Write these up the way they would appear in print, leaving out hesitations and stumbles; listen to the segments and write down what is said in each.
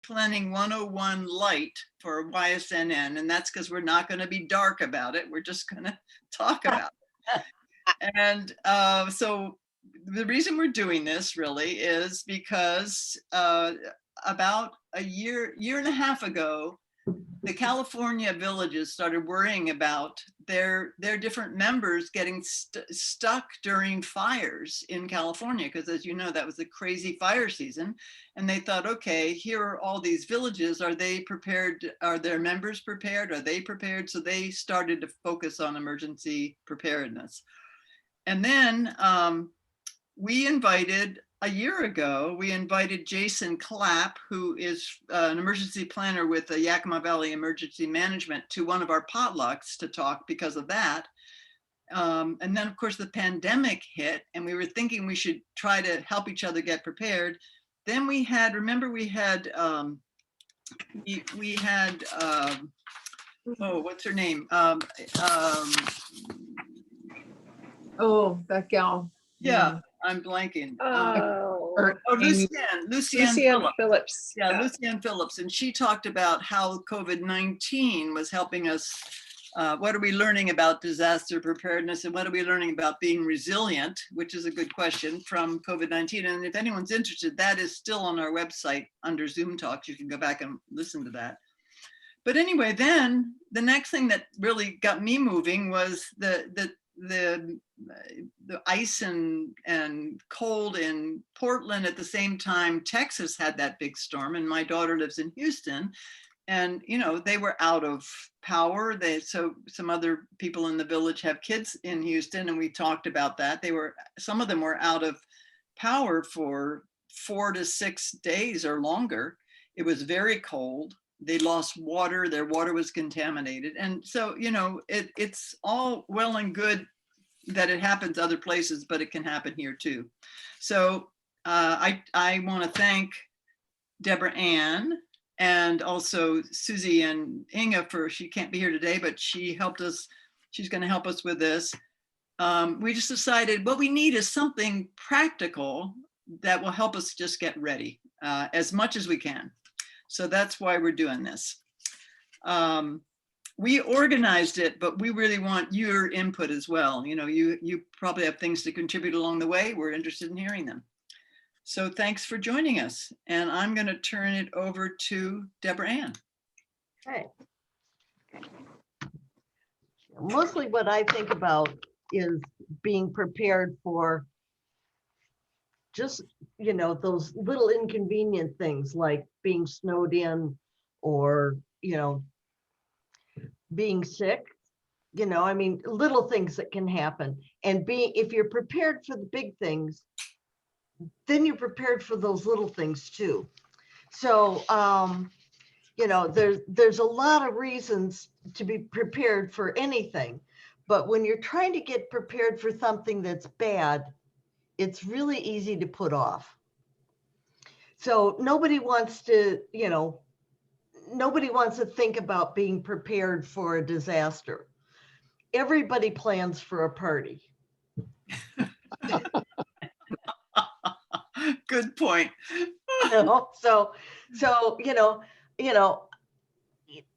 Planning 101 light for YSNN, and that's because we're not going to be dark about it. We're just going to talk about it. And so the reason we're doing this really is because about a year and a half ago, the California villages started worrying about their different members getting stuck during fires in California, because as you know, that was a crazy fire season. And they thought, okay, here are all these villages. Are they prepared? Are their members prepared? Are they prepared? So they started to focus on emergency preparedness. And then a year ago, we invited Jason Clapp, who is an emergency planner with the Yakima Valley Emergency Management, to one of our potlucks to talk because of that. And then, of course, the pandemic hit, and we were thinking we should try to help each other get prepared. Then we had, remember, we had, oh, what's her name? Oh, that gal. Yeah, I'm blanking. Lucianne Lucianne Phillips. Yeah, Lucianne Phillips. And she talked about how COVID-19 was helping us. What are we learning about disaster preparedness, and what are we learning about being resilient, which is a good question, from COVID-19. And if anyone's interested, that is still on our website under Zoom Talks. You can go back and listen to that. But anyway, then the next thing that really got me moving was the ice and cold in Portland. At the same time, Texas had that big storm, and my daughter lives in Houston, and you know, they were out of power. So some other people in the village have kids in Houston, and we talked about that. Some of them were out of power for 4 to 6 days or longer. It was very cold. They lost water. Their water was contaminated. And so, you know, it's all well and good that it happens other places, but it can happen here too. So I want to thank Deborah Ann and also Susie and Inga she can't be here today, but she helped us. She's going to help us with this. We just decided what we need is something practical that will help us just get ready as much as we can. So that's why we're doing this. We organized it, but we really want your input as well. You know, you probably have things to contribute along the way. We're interested in hearing them. So thanks for joining us. And I'm going to turn it over to Deborah Ann. Okay. Mostly what I think about is being prepared for just, you know, those little inconvenient things like being snowed in or, you know, being sick, you know, I mean, little things that can happen. And if you're prepared for the big things, then you're prepared for those little things too. So, you know, there's a lot of reasons to be prepared for anything, but when you're trying to get prepared for something that's bad, it's really easy to put off. So nobody wants to, you know, nobody wants to think about being prepared for a disaster. Everybody plans for a party. Good point. You know, so you know,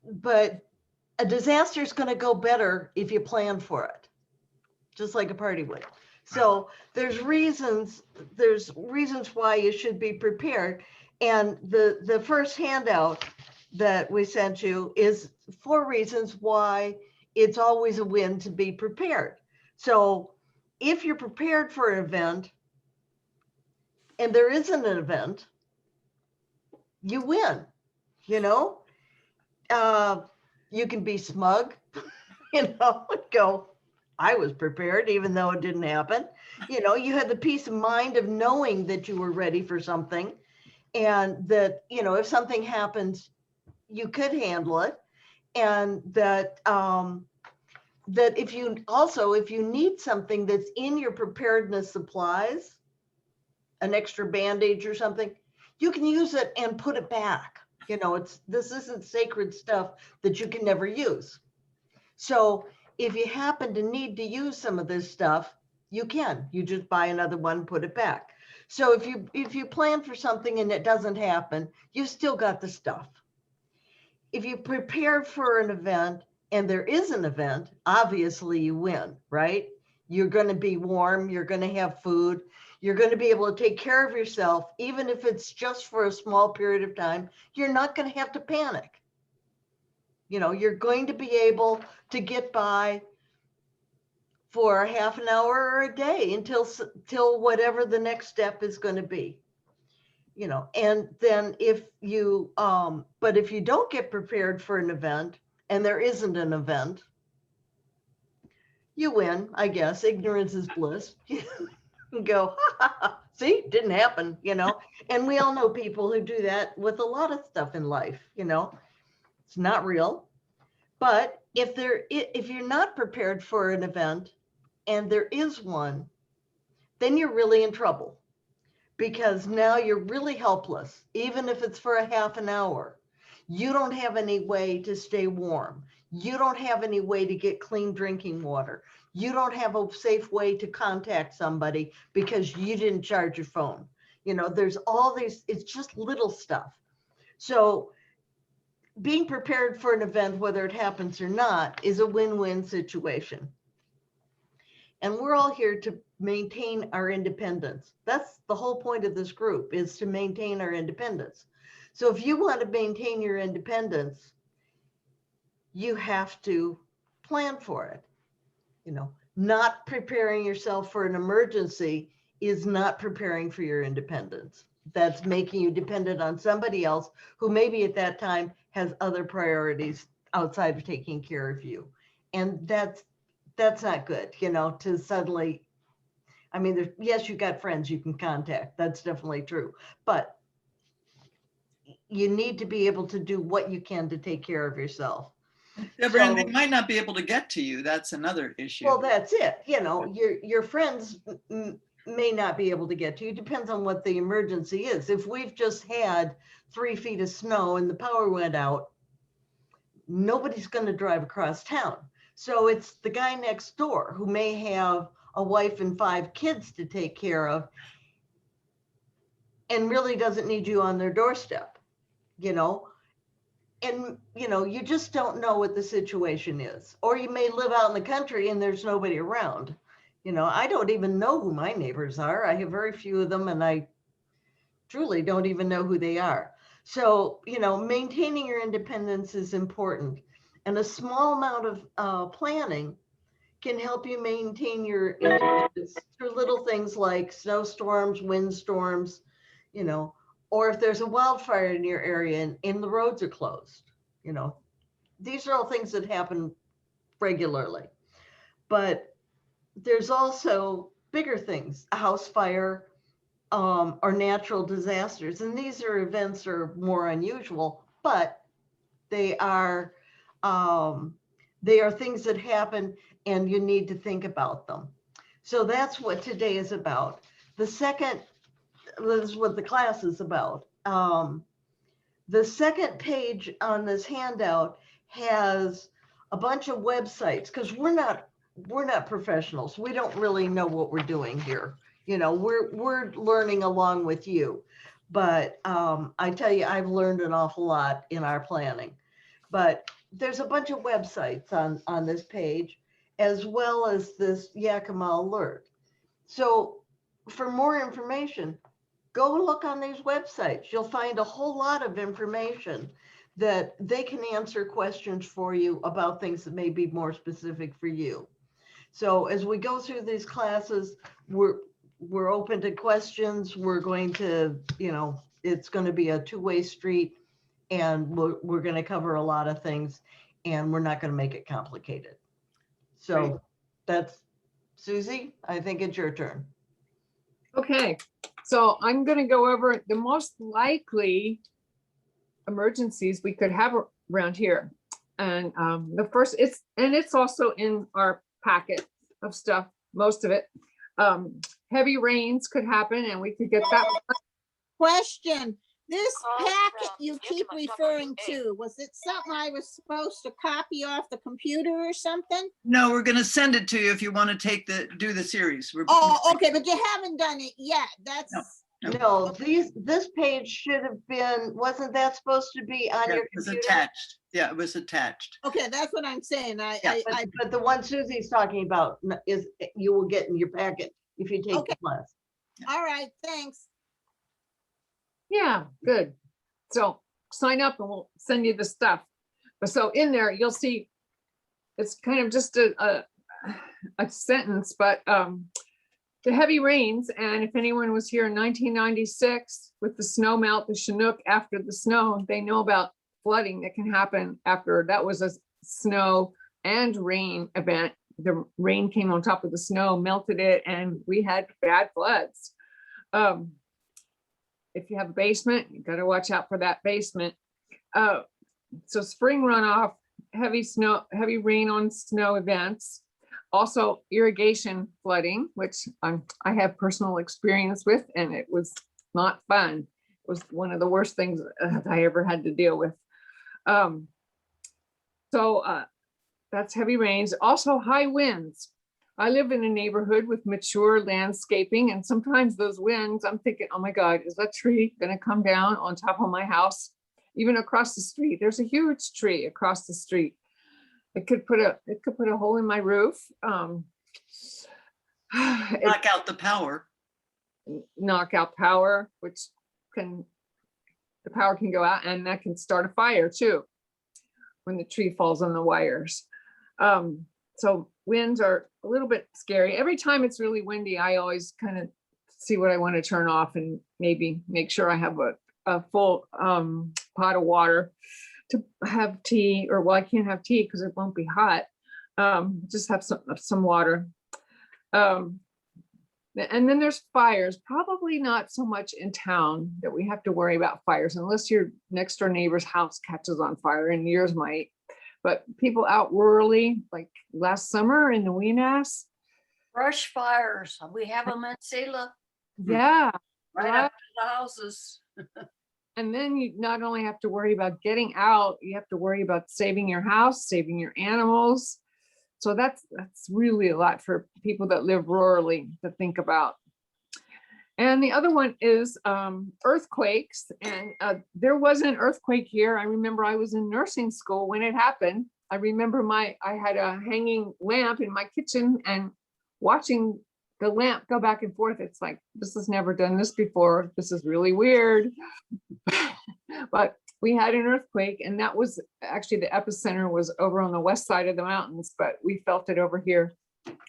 but a disaster is going to go better if you plan for it, just like a party would. So there's reasons why you should be prepared. And the first handout that we sent you is 4 reasons why it's always a win to be prepared. So if you're prepared for an event and there isn't an event, you win. You know, you can be smug, you know, go, I was prepared even though it didn't happen. You know, you had the peace of mind of knowing that you were ready for something, and that, you know, if something happens, you could handle it. And that that if you need something that's in your preparedness supplies, an extra bandage or something, you can use it and put it back. You know, this isn't sacred stuff that you can never use. So if you happen to need to use some of this stuff, you just buy another one, put it back. So if you plan for something and it doesn't happen, you still got the stuff. If you prepare for an event and there is an event, obviously you win, right? You're going to be warm, you're going to have food, you're going to be able to take care of yourself, even if it's just for a small period of time. You're not going to have to panic. You know, you're going to be able to get by for half an hour or a day until whatever the next step is going to be. You know, and then if you, but if you don't get prepared for an event and there isn't an event, you win, I guess. Ignorance is bliss. You go, see, didn't happen, you know. And we all know people who do that with a lot of stuff in life, you know. It's not real. But if you're not prepared for an event and there is one, then you're really in trouble, because now you're really helpless, even if it's for a half an hour. You don't have any way to stay warm. You don't have any way to get clean drinking water. You don't have a safe way to contact somebody because you didn't charge your phone. You know, there's all these, it's just little stuff. So being prepared for an event, whether it happens or not, is a win-win situation. And we're all here to maintain our independence. That's the whole point of this group, is to maintain our independence. So if you want to maintain your independence, you have to plan for it. You know, not preparing yourself for an emergency is not preparing for your independence. That's making you dependent on somebody else who maybe at that time has other priorities outside of taking care of you. And that's not good, you know, to suddenly, I mean, yes, you got friends you can contact. That's definitely true. But you need to be able to do what you can to take care of yourself. Deborah, and they might not be able to get to you. That's another issue. Well, that's it. You know, your friends may not be able to get to you. Depends on what the emergency is. If we've just had 3 feet of snow and the power went out, nobody's going to drive across town. So it's the guy next door who may have a wife and 5 kids to take care of and really doesn't need you on their doorstep, you know. And, you know, you just don't know what the situation is. Or you may live out in the country and there's nobody around. You know, I don't even know who my neighbors are. I have very few of them, and I truly don't even know who they are. So, you know, maintaining your independence is important. And a small amount of planning can help you maintain your independence through little things like snowstorms, windstorms, you know, or if there's a wildfire in your area and the roads are closed. You know, these are all things that happen regularly. But there's also bigger things, a house fire, or natural disasters. And these are events that are more unusual, but they are things that happen and you need to think about them. So that's what today is about. This is what the class is about. The second page on this handout has a bunch of websites, because we're not professionals. We don't really know what we're doing here. You know, we're learning along with you. But I tell you, I've learned an awful lot in our planning. But there's a bunch of websites on this page, as well as this Yakima alert. So for more information, go look on these websites. You'll find a whole lot of information that they can answer questions for you about things that may be more specific for you. So as we go through these classes, we're open to questions. We're going to, you know, it's going to be a two-way street, and we're going to cover a lot of things, and we're not going to make it complicated. So Great. that's, Susie, I think it's your turn. Okay, so I'm going to go over the most likely emergencies we could have around here. And the first, it's also in our packet of stuff, most of it. Heavy rains could happen and we could get that. Question, This packet you keep referring to, was it something I was supposed to copy off the computer or something? No, we're gonna send it to you if you want to do the series. Oh, okay, but you haven't done it yet. That's, No, this page should have been, wasn't that supposed to be on Yeah, your it was computer? attached. Yeah, it was attached. okay, that's what I'm saying. Yeah, But the one Susie's talking about is, you will get in your packet if you take the Okay. class. All right, thanks. Yeah, good. So sign up and we'll send you the stuff. But so in there, you'll see, it's kind of just a sentence, but the heavy rains, and if anyone was here in 1996 with the snow melt, the Chinook after the snow, they know about flooding that can happen after. That was a snow and rain event. The rain came on top of the snow, melted it, and we had bad floods. If you have a basement, you got to watch out for that basement. So spring runoff, heavy snow, heavy rain on snow events. Also irrigation flooding, which I have personal experience with, and it was not fun. It was one of the worst things I ever had to deal with. That's heavy rains. Also high winds. I live in a neighborhood with mature landscaping, and sometimes those winds, I'm thinking, oh my God, is that tree gonna come down on top of my house? Even across the street, there's a huge tree across the street. It could put a hole in my roof. Knock out the power. Knock out power, which the power can go out, and that can start a fire too when the tree falls on the wires. So winds are a little bit scary. Every time it's really windy, I always kind of see what I want to turn off and maybe make sure I have a full pot of water to have tea, or well, I can't have tea because it won't be hot. Just have some water. And then there's fires, probably not so much in town that we have to worry about fires unless your next door neighbor's house catches on fire, and yours might. But people out rurally, like last summer in the Weenass. Brush fires, we have them in Selah, Yeah. right up to the houses. And then you not only have to worry about getting out, you have to worry about saving your house, saving your animals. So that's really a lot for people that live rurally to think about. And the other one is earthquakes. And there was an earthquake here. I remember I was in nursing school when it happened. I remember I had a hanging lamp in my kitchen, and watching the lamp go back and forth. It's like, this has never done this before. This is really weird. But we had an earthquake, and that was actually the epicenter was over on the west side of the mountains, but we felt it over here.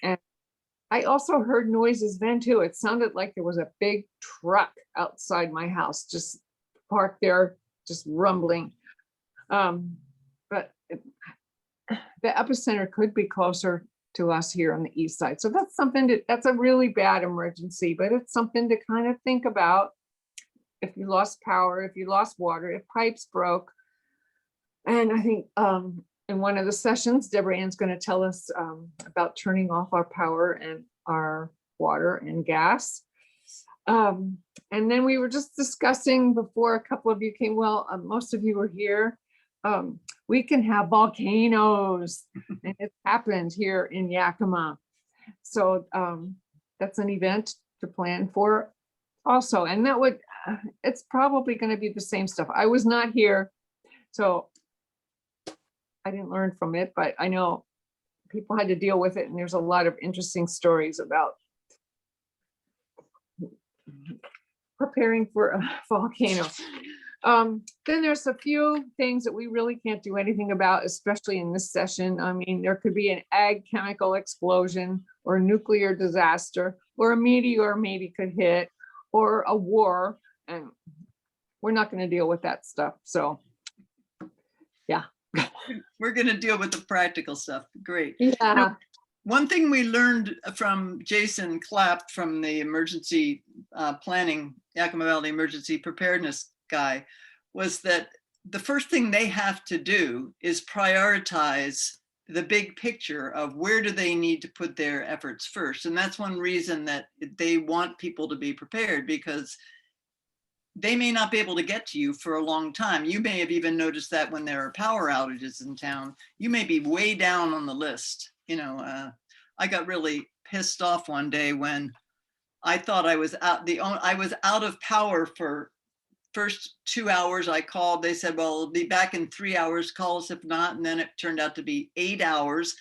And I also heard noises then too. It sounded like there was a big truck outside my house, just parked there, just rumbling. But the epicenter could be closer to us here on the east side. So that's that's a really bad emergency, but it's something to kind of think about. If you lost power, if you lost water, if pipes broke. And I think in one of the sessions, Deborah Ann's going to tell us about turning off our power and our water and gas. And then we were just discussing before a couple of you came, well, most of you were here. We can have volcanoes, and it happened here in Yakima. So that's an event to plan for also. And that would, it's probably going to be the same stuff. I was not here, so I didn't learn from it, but I know people had to deal with it, and there's a lot of interesting stories about preparing for a volcano. Then there's a few things that we really can't do anything about, especially in this session. I mean, there could be an ag chemical explosion or a nuclear disaster, or a meteor maybe could hit, or a war, and we're not going to deal with that stuff. So yeah. We're going to deal with the practical stuff. Great. Yeah. One thing we learned from Jason Clapp from the emergency planning, Yakima Valley Emergency Preparedness guy, was that the first thing they have to do is prioritize the big picture of where do they need to put their efforts first. And that's one reason that they want people to be prepared, because they may not be able to get to you for a long time. You may have even noticed that when there are power outages in town, you may be way down on the list. I got really pissed off one day when I thought I was I was out of power for first 2 hours. I called, they said, well, it'll be back in 3 hours, call us if not. And then it turned out to be 8 hours.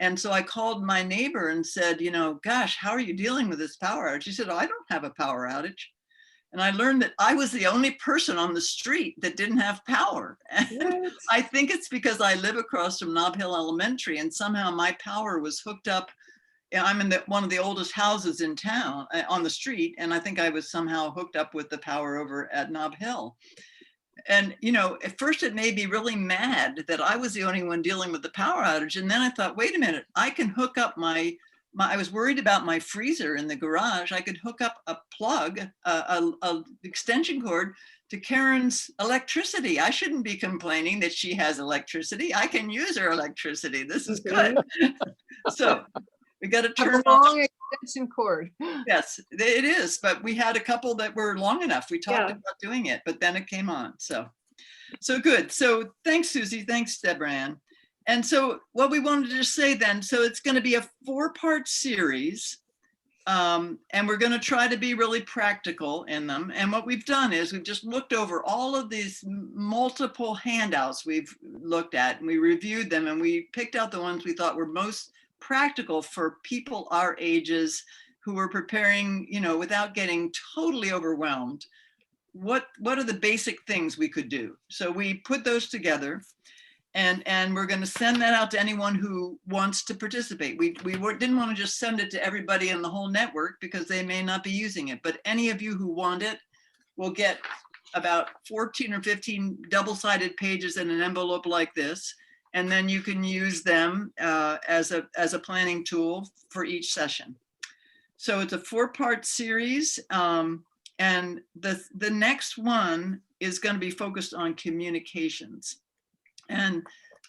And so I called my neighbor and said, gosh, how are you dealing with this power outage? She said, oh, I don't have a power outage. And I learned that I was the only person on the street that didn't have power. And What? I think it's because I live across from Nob Hill Elementary, and somehow my power was hooked up. I'm in one of the oldest houses in town on the street. And I think I was somehow hooked up with the power over at Nob Hill. And, at first it made me really mad that I was the only one dealing with the power outage. And then I thought, wait a minute, I can hook up I was worried about my freezer in the garage. I could hook up a plug, a extension cord to Karen's electricity. I shouldn't be complaining that she has electricity. I can use her electricity. This is good. So we got to Have turn a off. long extension cord. Yes, it is. But we had a couple that were long enough. We talked Yeah. about doing it, but then it came on. So good. So thanks, Susie. Thanks, Deborah Ann. And so what we wanted to say then, so it's going to be a 4-part series. And we're going to try to be really practical in them. And what we've done is we've just looked over all of these multiple handouts we've looked at, and we reviewed them, and we picked out the ones we thought were most practical for people our ages who were preparing, without getting totally overwhelmed. What are the basic things we could do? So we put those together. And we're going to send that out to anyone who wants to participate. We didn't want to just send it to everybody in the whole network because they may not be using it. But any of you who want it will get about 14 or 15 double-sided pages in an envelope like this. And then you can use them as a planning tool for each session. So it's a 4-part series. And the next one is going to be focused on communications. And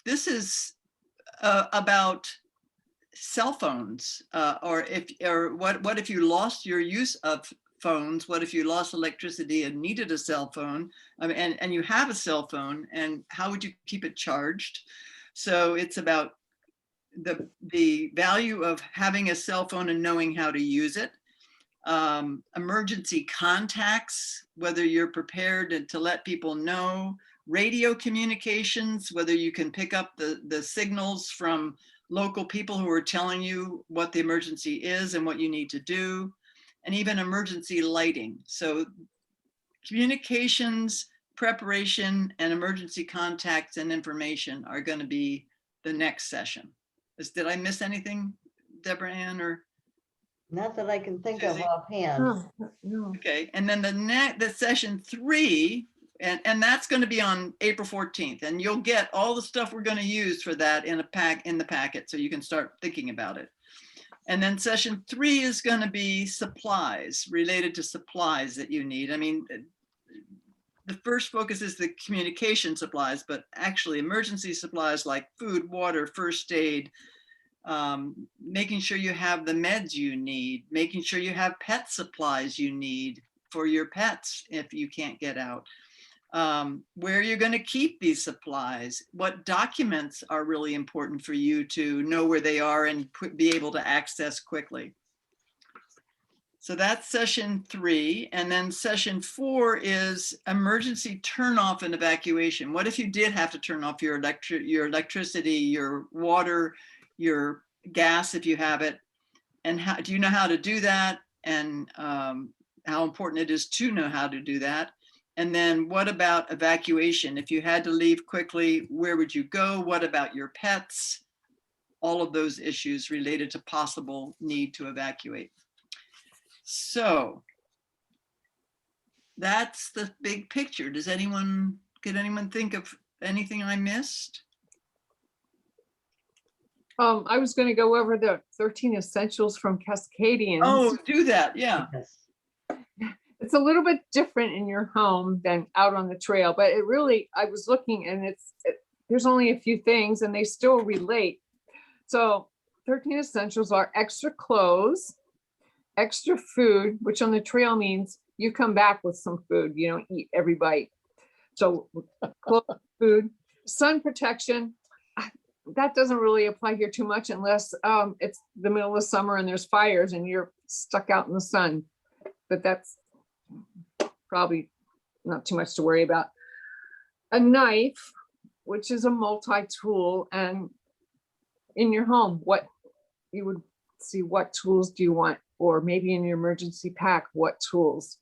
this is about cell phones, or what if you lost your use of phones? What if you lost electricity and needed a cell phone, and you have a cell phone, and how would you keep it charged? So it's about the value of having a cell phone and knowing how to use it. Emergency contacts, whether you're prepared to let people know. Radio communications, whether you can pick up the signals from local people who are telling you what the emergency is and what you need to do, and even emergency lighting. So communications, preparation, and emergency contacts and information are going to be the next session. Did I miss anything, Deborah Ann, or? Not that I can think of Susie? offhand. No. Okay, and then the session 3, and that's going to be on April 14th, and you'll get all the stuff we're going to use for that in the packet, so you can start thinking about it. And then session 3 is going to be supplies, related to supplies that you need. I mean, the first focus is the communication supplies, but actually emergency supplies like food, water, first aid, making sure you have the meds you need, making sure you have pet supplies you need for your pets if you can't get out. Where you're going to keep these supplies, what documents are really important for you to know where they are and be able to access quickly. So that's session 3. And then session 4 is emergency turnoff and evacuation. What if you did have to turn off your electricity, your water, your gas if you have it? And how do you know how to do that? And how important it is to know how to do that. And then what about evacuation? If you had to leave quickly, where would you go? What about your pets? All of those issues related to possible need to evacuate. So that's the big picture. Could anyone think of anything I missed? I was going to go over the 13 essentials from Cascadians. Oh, do that. Yeah. Yes. It's a little bit different in your home than out on the trail, but it really, I was looking and there's only a few things and they still relate. So 13 essentials are extra clothes, extra food, which on the trail means you come back with some food. You don't eat every bite. So clothes, food, sun protection, that doesn't really apply here too much unless it's the middle of summer and there's fires and you're stuck out in the sun. But that's probably not too much to worry about. A knife, which is a multi-tool, and in your home, what you would see, what tools do you want? Or maybe in your emergency pack, what tools?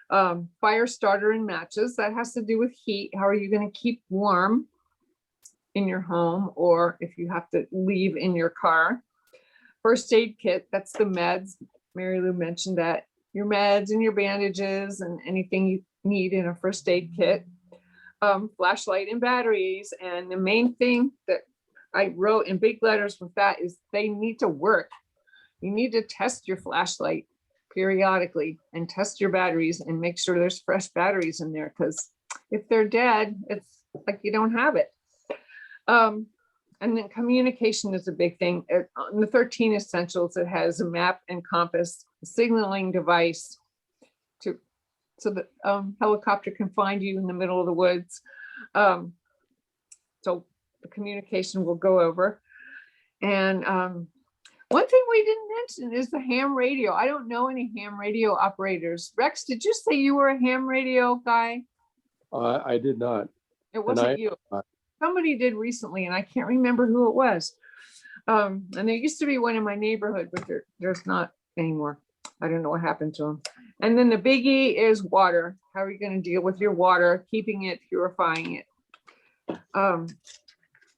Fire starter and matches, that has to do with heat. How are you going to keep warm in your home, or if you have to leave in your car? First aid kit, that's the meds. Mary Lou mentioned that. Your meds and your bandages and anything you need in a first aid kit. Flashlight and batteries. And the main thing that I wrote in big letters with that is they need to work. You need to test your flashlight periodically and test your batteries and make sure there's fresh batteries in there, because if they're dead, it's like you don't have it. And then communication is a big thing. On the 13 essentials, it has a map and compass, a signaling device so that helicopter can find you in the middle of the woods. So the communication will go over. And one thing we didn't mention is the ham radio. I don't know any ham radio operators. Rex, did you say you were a ham radio guy? I did not. It wasn't you. Somebody did recently, and I can't remember who it was. And there used to be one in my neighborhood, but there's not anymore. I don't know what happened to them. And then the biggie is water. How are you going to deal with your water, keeping it, purifying it?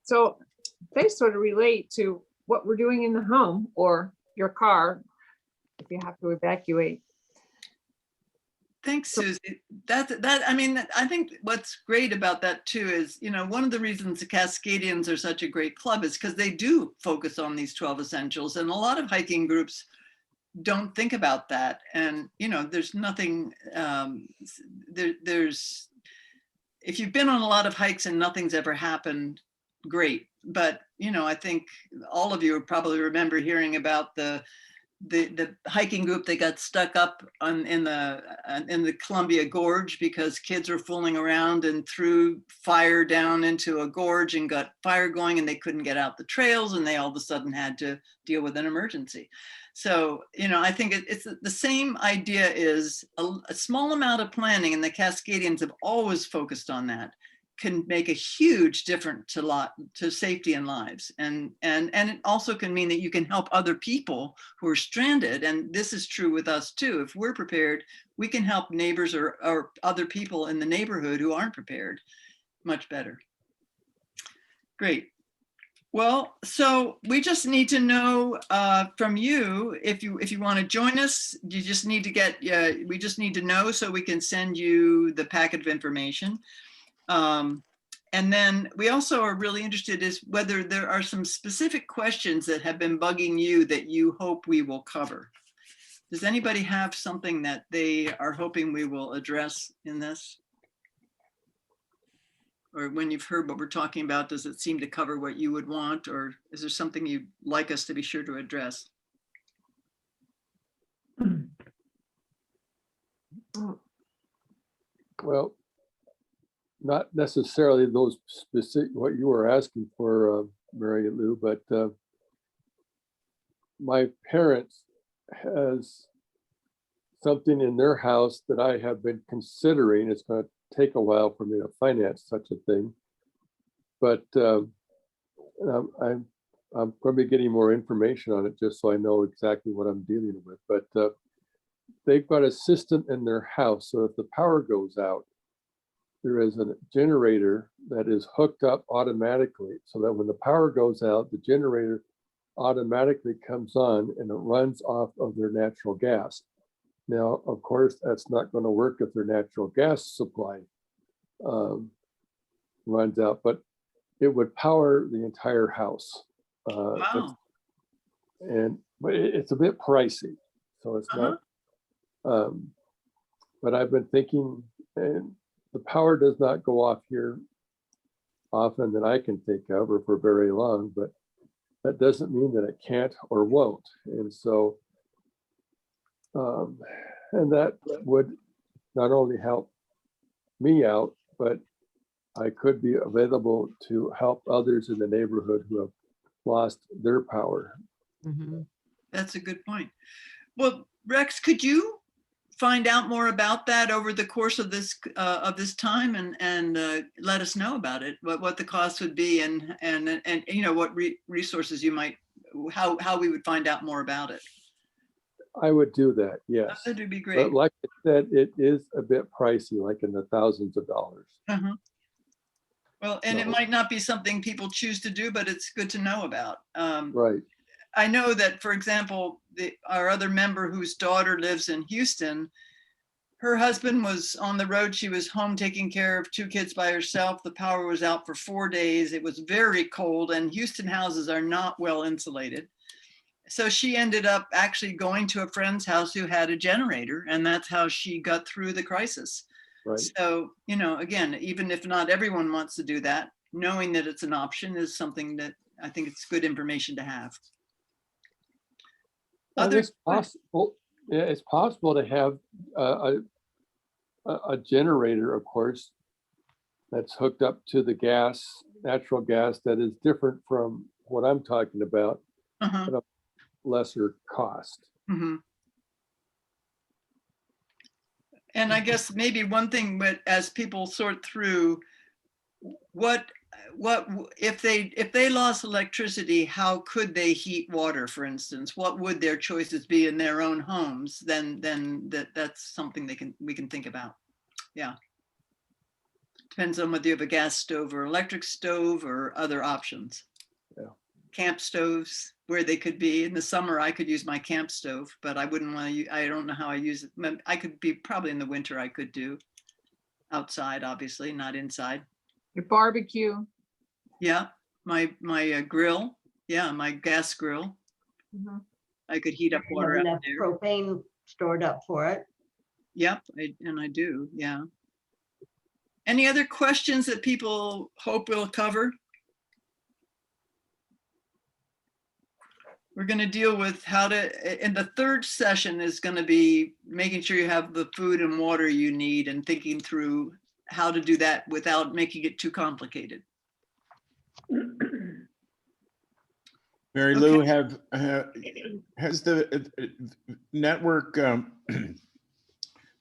So they sort of relate to what we're doing in the home or your car if you have to evacuate. Thanks, Susie. I mean, I think what's great about that too is, you know, one of the reasons the Cascadians are such a great club is because they do focus on these 12 essentials, and a lot of hiking groups don't think about that. And, you know, there's nothing, there's, if you've been on a lot of hikes and nothing's ever happened, great. But, you know, I think all of you probably remember hearing about the hiking group that got stuck up in the Columbia Gorge because kids were fooling around and threw fire down into a gorge and got fire going, and they couldn't get out the trails, and they all of a sudden had to deal with an emergency. So, you know, I think it's the same idea is a small amount of planning, and the Cascadians have always focused on that, can make a huge difference to safety and lives. And it also can mean that you can help other people who are stranded. And this is true with us too. If we're prepared, we can help neighbors or other people in the neighborhood who aren't prepared much better. Great. Well, so we just need to know from you, if you want to join us, you just need to get, we just need to know so we can send you the packet of information. And then we also are really interested is whether there are some specific questions that have been bugging you that you hope we will cover. Does anybody have something that they are hoping we will address in this? Or when you've heard what we're talking about, does it seem to cover what you would want, or is there something you'd like us to be sure to address? Well, not necessarily those specific, what you were asking for, Mary Lou, but my parents has something in their house that I have been considering. It's going to take a while for me to finance such a thing, but I'm going to be getting more information on it just so I know exactly what I'm dealing with. But they've got a system in their house, so if the power goes out, there is a generator that is hooked up automatically, so that when the power goes out, the generator automatically comes on and it runs off of their natural gas. Now, of course, that's not going to work if their natural gas supply runs out, but it would power the entire house. Wow. But it's a bit pricey, so it's not. But I've been thinking, and the power does not go off here often that I can think of, or for very long, but that doesn't mean that it can't or won't. And so, and that would not only help me out, but I could be available to help others in the neighborhood who have lost their power. Mhm. That's a good point. Well, Rex, could you find out more about that over the course of this time and let us know about it, what the cost would be and you know what resources you might, how we would find out more about it. I would do that, yes. That would be great. But like I said, it is a bit pricey, like in the thousands of dollars. Uh-huh. Well, and it So- might not be something people choose to do, but it's good to know about. Right. I know that, for example, our other member whose daughter lives in Houston, her husband was on the road. She was home taking care of 2 kids by herself. The power was out for 4 days. It was very cold, and Houston houses are not well insulated. So she ended up actually going to a friend's house who had a generator, and that's how she got through the crisis. Right. So, you know, again, even if not everyone wants to do that, knowing that it's an option is something that I think it's good information to have. And Other it's possible, yeah, it's possible to have a generator, of course, that's hooked up to the gas, natural gas, that is different from what I'm talking about, Uh-huh. at a lesser cost. Mhm. And I guess maybe one thing, but as people sort through what if they lost electricity, how could they heat water, for instance? What would their choices be in their own homes? Then that's something we can think about. Yeah. Depends on whether you have a gas stove or electric stove or other options. Yeah. Camp stoves, where they could be. In the summer, I could use my camp stove, but I wouldn't want to, I don't know how I use it. I could be, probably in the winter, I could do outside, obviously, not inside. Your barbecue. Yeah, my grill. Yeah, my gas grill. Mhm. I could heat up You have water out enough there. propane stored up for it. Yep, and I do, yeah. Any other questions that people hope we'll cover? We're going to deal with how to, and the third session is going to be making sure you have the food and water you need and thinking through how to do that without making it too complicated. Mary Lou, has the network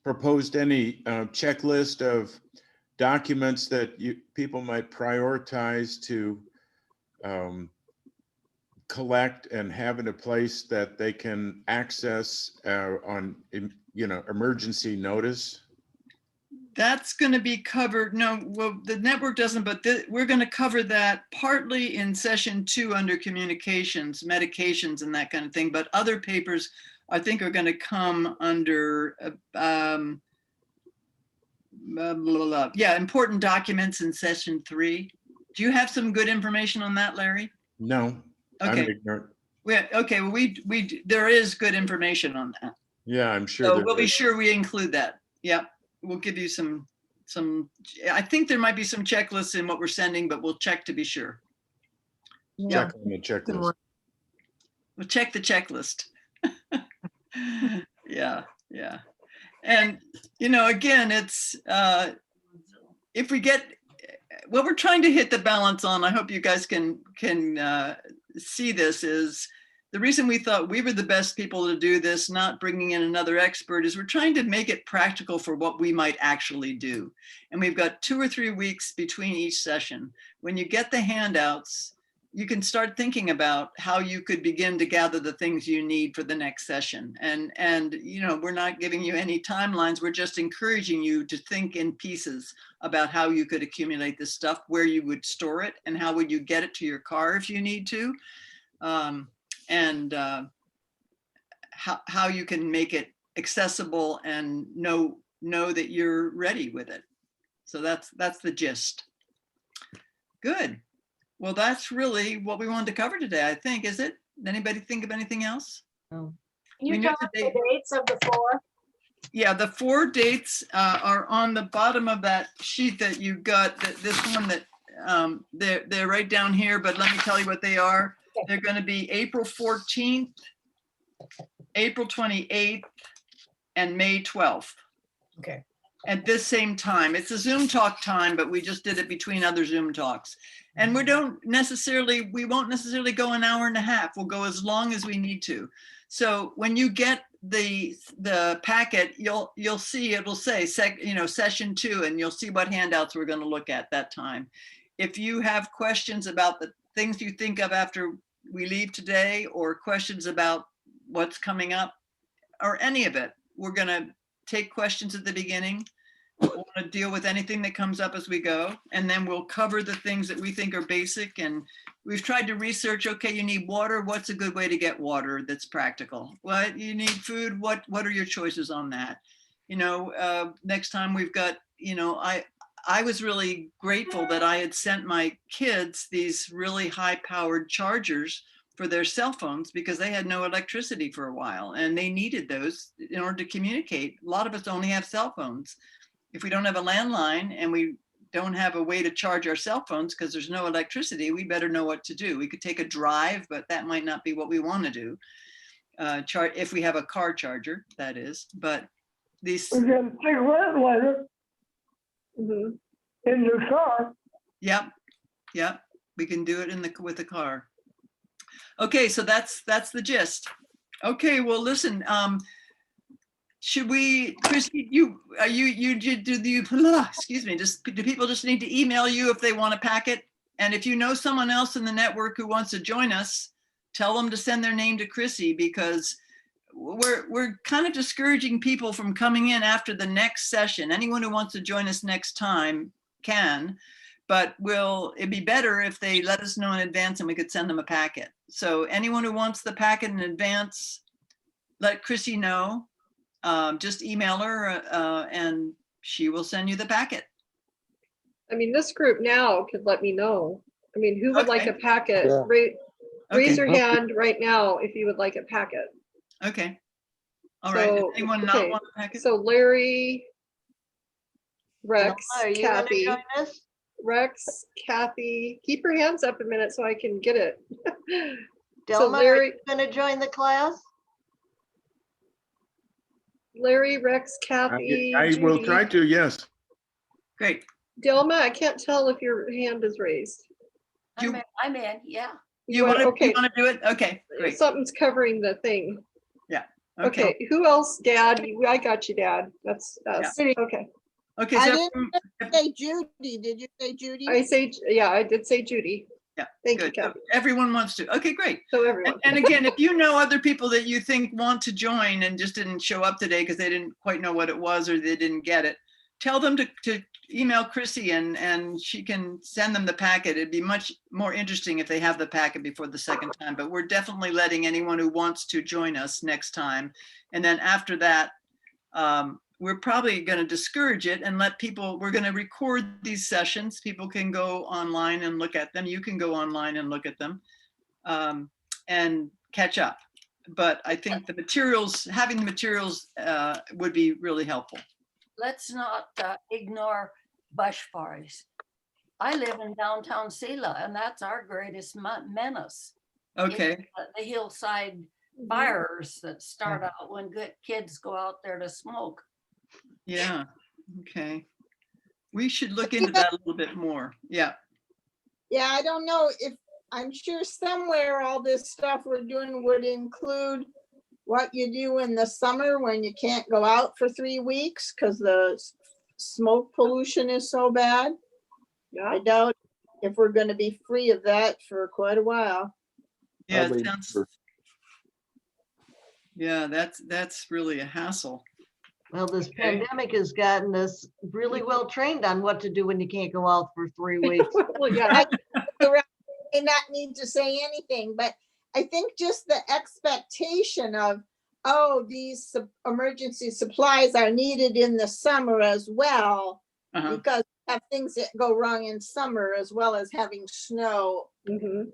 proposed any checklist of documents that people might prioritize to collect and have in a place that they can access on, emergency notice? That's going to be covered. No, well, the network doesn't, but we're going to cover that partly in session 2 under communications, medications and that kind of thing. But other papers, I think, are going to come under, yeah, important documents in session 3. Do you have some good information on that, Larry? No, I'm Okay. ignorant. Okay, well, there is good information on that. Yeah, I'm sure. So there we'll be is. sure we include that. Yeah, we'll give you some, I think there might be some checklists in what we're sending, but we'll check to be sure. Yeah. Check on the checklist. We'll check the checklist. Yeah, yeah. And, again, it's, if we get, what we're trying to hit the balance on, I hope you guys can see this, is the reason we thought we were the best people to do this, not bringing in another expert, is we're trying to make it practical for what we might actually do. And we've got 2 or 3 weeks between each session. When you get the handouts, you can start thinking about how you could begin to gather the things you need for the next session. And we're not giving you any timelines. We're just encouraging you to think in pieces about how you could accumulate this stuff, where you would store it, and how would you get it to your car if you need to. And how you can make it accessible and know that you're ready with it. So that's the gist. Good. Well, that's really what we wanted to cover today, I think. Is it? Anybody think of anything else? No. Can you We tell know us the the dates of the 4? Yeah, the 4 dates are on the bottom of that sheet that you got. This one that they're right down here, but let me tell you what they are. They're going to be April 14th, April 28th, and May 12th. Okay. at this same time. It's a Zoom talk time, but we just did it between other Zoom talks. And we won't necessarily go an hour and a half. We'll go as long as we need to. So when you get the packet, you'll see it'll say session 2, and you'll see what handouts we're going to look at that time. If you have questions about the things you think of after we leave today, or questions about what's coming up, or any of it, we're going to take questions at the beginning. We'll want to deal with anything that comes up as we go, and then we'll cover the things that we think are basic. And we've tried to research, okay, you need water. What's a good way to get water that's practical? What you need food. What are your choices on that? Next time we've got, I was really grateful that I had sent my kids these really high powered chargers for their cell phones, because they had no electricity for a while and they needed those in order to communicate. A lot of us only have cell phones. If we don't have a landline and we don't have a way to charge our cell phones because there's no electricity, we better know what to do. We could take a drive, but that might not be what we want to do. If we have a car charger, that is. But these. We can take a ventilator Mhm. in your car. Yep. We can do it with the car. Okay, so that's the gist. Okay, well, listen. Should we, Christy, excuse me, do people just need to email you if they want a packet? And if you know someone else in the network who wants to join us, tell them to send their name to Chrissy, because we're kind of discouraging people from coming in after the next session. Anyone who wants to join us next time can, but it'd be better if they let us know in advance and we could send them a packet. So anyone who wants the packet in advance, let Chrissy know. Just email her and she will send you the packet. I mean, this group now could let me know. I mean, who would like Okay. a packet? Yeah. Raise your hand right now if you would like a packet. Okay. All right. Does So, anyone okay. not want a packet? So Larry, Rex, Are you gonna Kathy, join us? Rex, Kathy, keep your hands up a minute so I can get it. So Delma, are Larry, you gonna join the class? Rex, Kathy, I will Judy. try to, yes. Great. Dilma, I can't tell if your hand is raised. You- I'm in, yeah. You want to okay, do it? Okay, great. something's covering the thing. Okay. Okay, who else? Dad, I got you, Dad. That's us. Yeah. Okay. Okay. I So, didn't say Judy. Did you say Judy? I did say Judy. yeah, Thank you, good. So Kathy. everyone wants to. Okay, great. So everyone. And again, if you know other people that you think want to join and just didn't show up today because they didn't quite know what it was or they didn't get it, tell them to email Chrissy and she can send them the packet. It'd be much more interesting if they have the packet before the second time, but we're definitely letting anyone who wants to join us next time. And then after that, we're probably going to discourage it and let people, we're going to record these sessions. People can go online and look at them. You can go online and look at them and catch up. But I think having the materials would be really helpful. Let's not ignore bush fires. I live in downtown Selah, and that's our greatest menace. Okay. The hillside fires that start out when good kids go out there to smoke. Yeah. Okay. We should look into that a little bit more. Yeah. Yeah, I don't know if, I'm sure somewhere all this stuff we're doing would include what you do in the summer when you can't go out for 3 weeks because the smoke pollution is so bad. I Yeah. doubt if we're gonna be free of that for quite a while. Yeah. Probably It sounds, never. yeah, that's really a hassle. Well, this Okay. pandemic has gotten us really well trained on what to do when you can't go out for 3 weeks. Well, yeah. May not need to say anything, but I think just the expectation of, oh, these emergency supplies are needed in the summer as well, Uh-huh. because we have things that go wrong in summer as well as having snow. Mhm.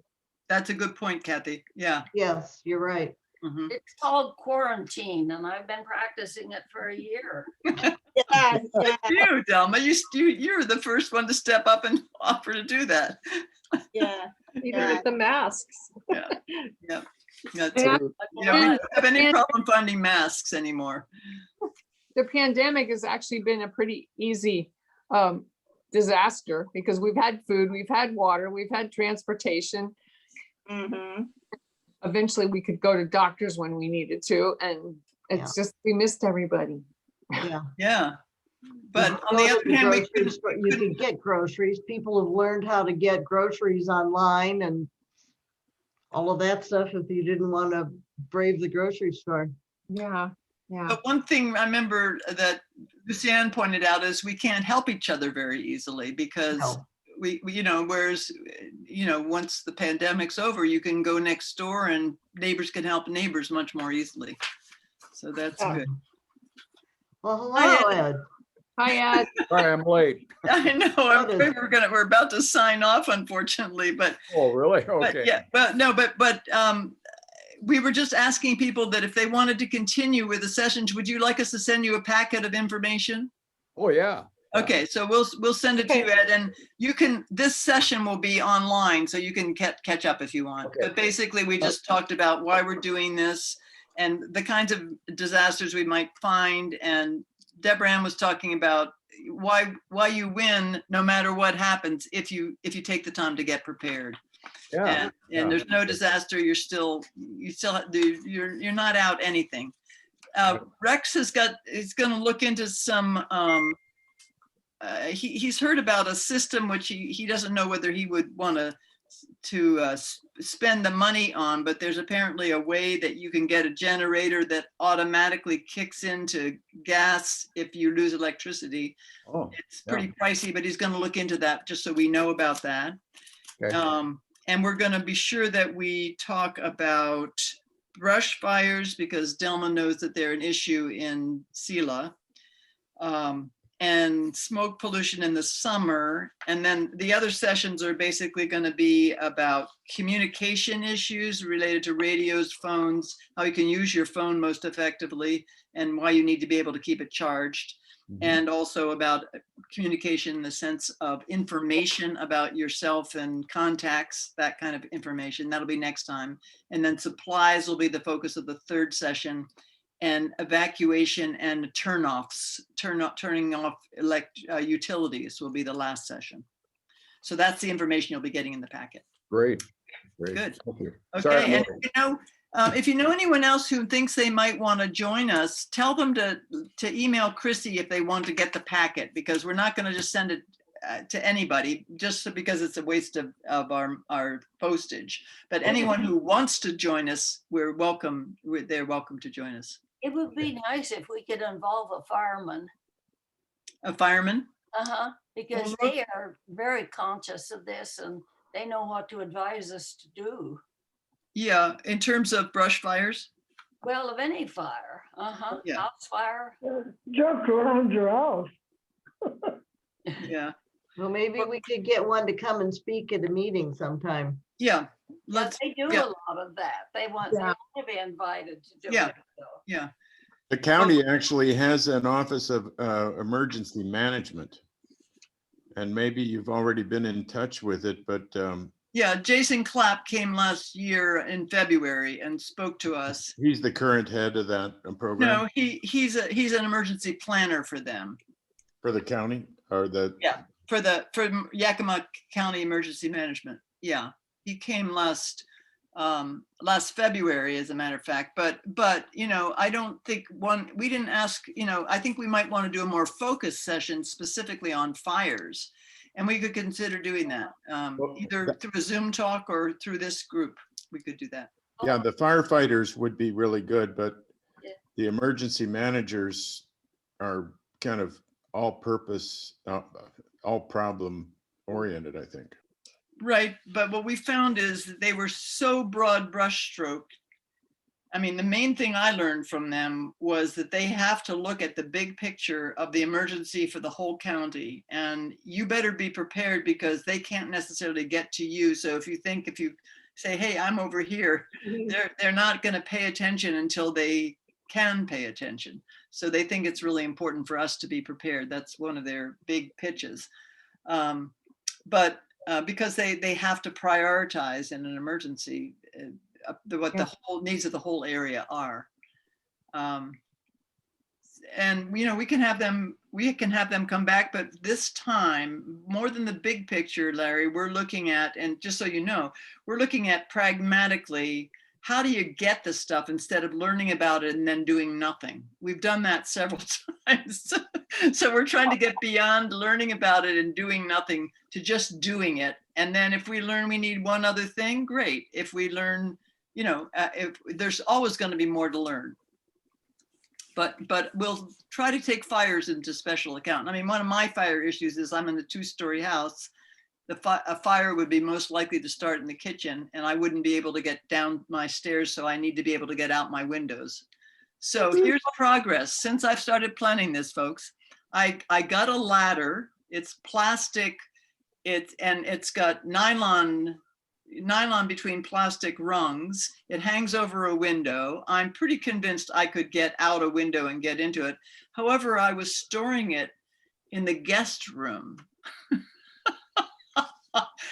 That's a good point, Kathy. Yeah. Yes, you're right. Mhm. It's called quarantine, and I've been practicing it for a year. Yeah, yeah. You, Delma, you're the first one to step up and offer to do that. Yeah, Even Yeah. with the masks. That's, Yeah. we don't have any problem finding masks anymore. the pandemic has actually been a pretty easy disaster because we've had food, we've had water, we've had transportation. Mhm. Eventually we could go to doctors when we needed to, and it's just, we missed everybody. Yeah. Yeah. You But could on go the to other the hand, we grocery couldn't, store, you could get groceries. People have learned how to get groceries online and all of that stuff if you didn't want to brave the grocery store. Yeah, yeah. but one thing I remember that Lucianne pointed out is we can't help each other very easily because No. you know, whereas, you know, once the pandemic's over, you can go next door and neighbors can help neighbors much more easily. So that's Yeah. good. Well, Hi, hello, Ed. Ed. Hi, Ed. Sorry, I'm late. I know, I'm Noted. afraid we're about to sign off, unfortunately, but Oh, really? but Okay. yeah, but no, but we were just asking people that if they wanted to continue with the sessions, would you like us to send you a packet of information? Oh, yeah. Yeah. Okay, so we'll send it to you, Ed, and you can, this session will be online, so you can catch up if you want. Okay. But basically, we just talked about why we're doing this and the kinds of disasters we might find. And Deborah Ann was talking about why you win no matter what happens if you take the time to get prepared. Yeah. And yeah. there's no disaster, you're not out anything. Rex is going to look into some. He's heard about a system which he doesn't know whether he would want to spend the money on, but there's apparently a way that you can get a generator that automatically kicks into gas if you lose electricity. Oh, It's pretty pricey, but he's going to look into that just so we know about that. okay. And we're going to be sure that we talk about brush fires because Delma knows that they're an issue in Sela. And smoke pollution in the summer. And then the other sessions are basically going to be about communication issues related to radios, phones, how you can use your phone most effectively, and why you need to be able to keep it charged. And also about communication in the sense of information about yourself and contacts, that kind of information. That'll be next time. And then supplies will be the focus of the third session. And evacuation and turning off utilities will be the last session. So that's the information you'll be getting in the packet. Great. Great. Good. Thank you. Sorry, Okay, I'm and late. if you know anyone else who thinks they might want to join us, tell them to email Chrissy if they want to get the packet, because we're not going to just send it to anybody just because it's a waste of our postage. But anyone who wants to join us, they're welcome to join us. It would be nice if we could involve a fireman. A fireman? Because they are very conscious of this and they know what to advise us to do. Yeah, in terms of brush fires? Well, of any fire, Yeah. house fire. Jump around your house. Yeah, Well, maybe we could get one to come and speak at a meeting sometime. yeah. But they do yeah. a lot of that. They want to be invited to do Yeah. it. So. Yeah. The county actually has an office of emergency management. And maybe you've already been in touch with it, but Yeah, Jason Clapp came last year in February and spoke to us. he's the current head of that program No, he's an emergency planner for them. for the county or the. Yeah, for Yakima County Emergency Management. Yeah, he came last February, as a matter of fact. But you know, I don't think we didn't ask. You know, I think we might want to do a more focused session specifically on fires, and we could consider doing that either through a Zoom talk or through this group. We could do that. Yeah, the firefighters would be really good, but Yeah. the emergency managers are kind of all-purpose, all problem oriented, I think. Right, but what we found is that they were so broad brushstroke. I mean, the main thing I learned from them was that they have to look at the big picture of the emergency for the whole county, and you better be prepared because they can't necessarily get to you. So if you say, hey, I'm over here, they're not going to pay attention until they can pay attention. So they think it's really important for us to be prepared. That's one of their big pitches. Because they have to prioritize in an emergency what the whole needs of the whole area are. you know, we can have them come back, but this time, more than the big picture, Larry, we're looking at, and just so you know, we're looking at pragmatically, how do you get the stuff instead of learning about it and then doing nothing? We've done that several times. So we're trying to get beyond learning about it and doing nothing to just doing it. And then if we learn we need one other thing, great. If we learn, you know, if there's always going to be more to learn. But we'll try to take fires into special account. I mean, one of my fire issues is I'm in a 2-story house. A fire would be most likely to start in the kitchen, and I wouldn't be able to get down my stairs, so I need to be able to get out my windows. So here's progress. Since I've started planning this, folks, I got a ladder. It's plastic, and it's got nylon between plastic rungs. It hangs over a window. I'm pretty convinced I could get out a window and get into it. However, I was storing it in the guest room.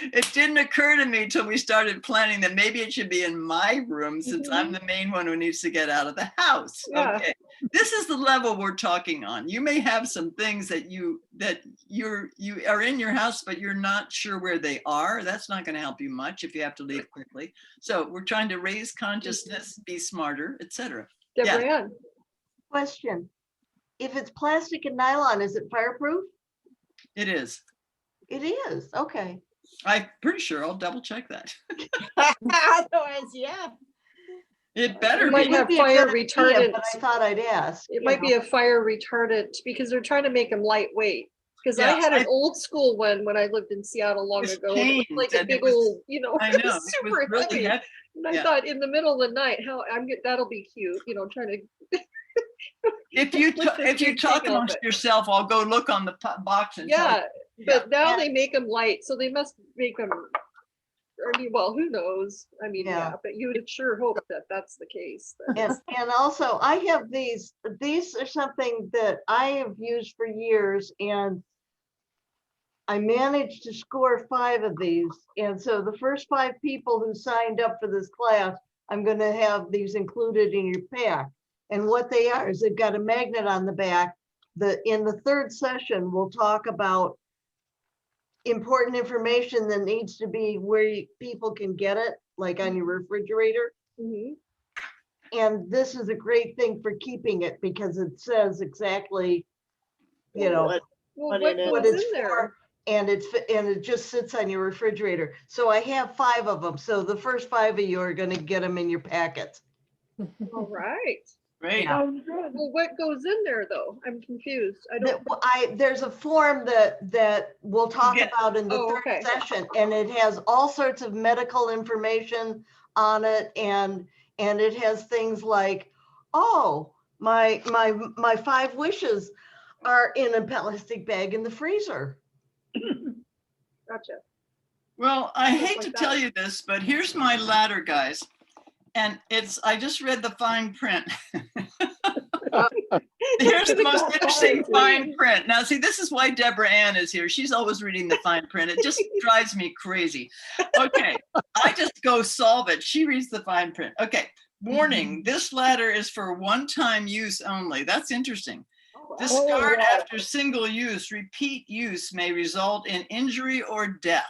It didn't occur to me till we started planning that maybe it should be in my room, since I'm the main one who needs to get out of the house. Yeah. Okay, this is the level we're talking on. You may have some things that you are in your house, but you're not sure where they are. That's not going to help you much if you have to leave quickly. So we're trying to raise consciousness, be smarter, etc. Deborah Ann, Question. If it's plastic and nylon, is it fireproof? It is. It is, okay. I'm pretty sure. I'll double check that. Otherwise, yeah. It better It might be. have Would be a fire good idea, retardant. But I thought I'd ask. It might be a fire retardant because they're trying to make them lightweight. Because I Yeah, had an old school one when I lived in Seattle long was ago. And it was pained like a and it big was- old, you know, I it know. was It was super really heavy. heavy. And I Yeah. thought in the middle of the night, that'll be cute, you know, trying to. If you With the if you cute talk thing amongst of it. yourself, I'll go look on the box and tell you. Yeah, but now Yeah. they make them light, so they must make them. I mean, well, who knows? I mean, Yeah. yeah, but you would sure hope that that's the case. And also I have these are something that I have used for years, and I managed to score 5 of these. And so the first 5 people who signed up for this class, I'm going to have these included in your pack. And what they are is they've got a magnet on the back. In the 3rd session, we'll talk about important information that needs to be where people can get it, like on your refrigerator. Mhm. And this is a great thing for keeping it because it says exactly, you know, Well, what what it is. what goes it's in there? for, and it just sits on your refrigerator. So I have 5 of them. So the first 5 of you are going to get them in your packet. All right. Great. Yeah. Sounds good. Well, what goes in there though? I'm confused. I don't. There's a form that we'll talk get- about in the Oh, 3rd okay. session, and it has all sorts of medical information on it, and it has things like, oh, my 5 wishes are in a plastic bag in the freezer. Gotcha. Well, I Stuff hate like to that. tell you this, but here's my ladder, guys. And I just read the fine print. Here's the most interesting fine print. Now, see, this is why Deborah Ann is here. She's always reading the fine print. It just drives me crazy. Okay, I just go solve it. She reads the fine print. Okay, warning, this ladder is for one-time use only. That's interesting. Discard after single use. Repeat use may result in injury or death.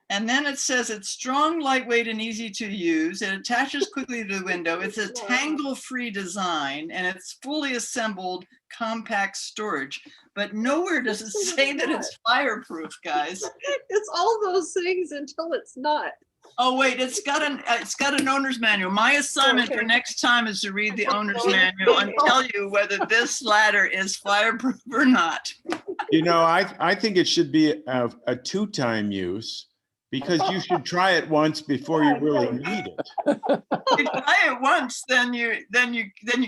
And then it says it's strong, lightweight, and easy to use. It attaches quickly to the window. It's a tangle-free design, and it's fully assembled compact storage. But nowhere does it say that it's fireproof, guys. It's all those things until it's not. Oh wait, it's got an owner's manual. My assignment for Okay. next time is to read the owner's manual and tell you whether this ladder is fireproof or not. You know, I think it should be a 2-time use, because you should try it once before you really need it. If you try it once, then you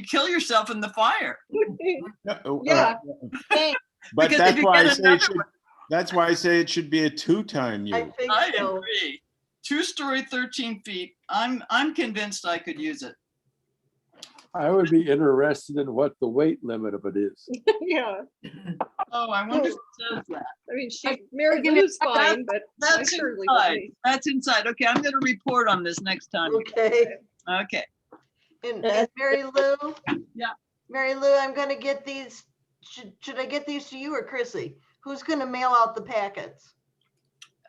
kill yourself in the fire. Yeah. But Because if that's you why I get say another it should, one- that's why I say it should be a 2-time I use. think I so. agree. 2-story, 13 feet. I'm convinced I could use it. I would be interested in what the weight limit of it is. Yeah. Oh, I wonder if it says that. I mean, Mary Lou's fine, but I That's certainly inside. wouldn't. That's inside. Okay, I'm going to report on this next time. Okay. Okay. And Mary Lou? Yeah. Mary Lou, I'm gonna get these, should I get these to you or Chrissy? Who's gonna mail out the packets?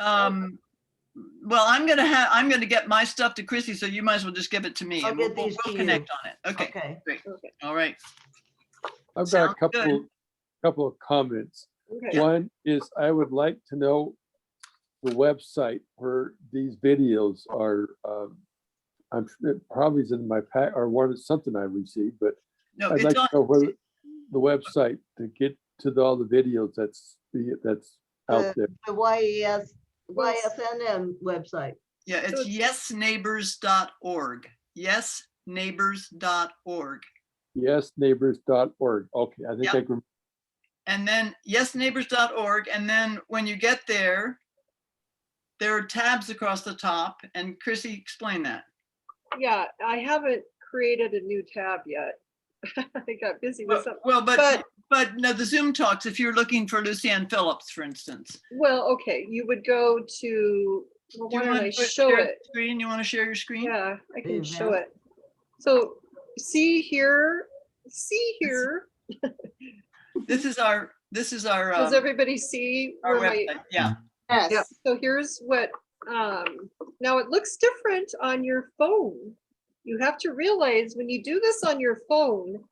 Well, I'm gonna get my stuff to Chrissy, so you might as well just give it to me I'll and we'll get these to you. connect on it. Okay, Okay. great. Okay. All right. I've got a Sounds good. couple of comments. Okay. One is I would like to know the website where these videos are. I'm sure it probably is in my pack or something I received, but No, I'd it's like to on, know where the website to get to all the videos that's out there. The YSNM website. yeah, it's So yesneighbors.org. Yesneighbors.org. Yesneighbors.org. Okay, I think Yep. I can. And then yesneighbors.org. And then when you get there, there are tabs across the top. And Chrissy, explain that. Yeah, I haven't created a new tab yet. I got busy with something. Well, But- but no, the Zoom talks, if you're looking for Lucianne Phillips, for instance. Well, okay, you would go to, well, Do you why don't want I to show share it? the screen? You want to share your screen? Yeah, I can Event. show it. So see here. This is our Does our everybody see our where my, website. Yeah. yeah, Yes. so here's what, now it looks different on your phone. You have to realize when you do this on your phone,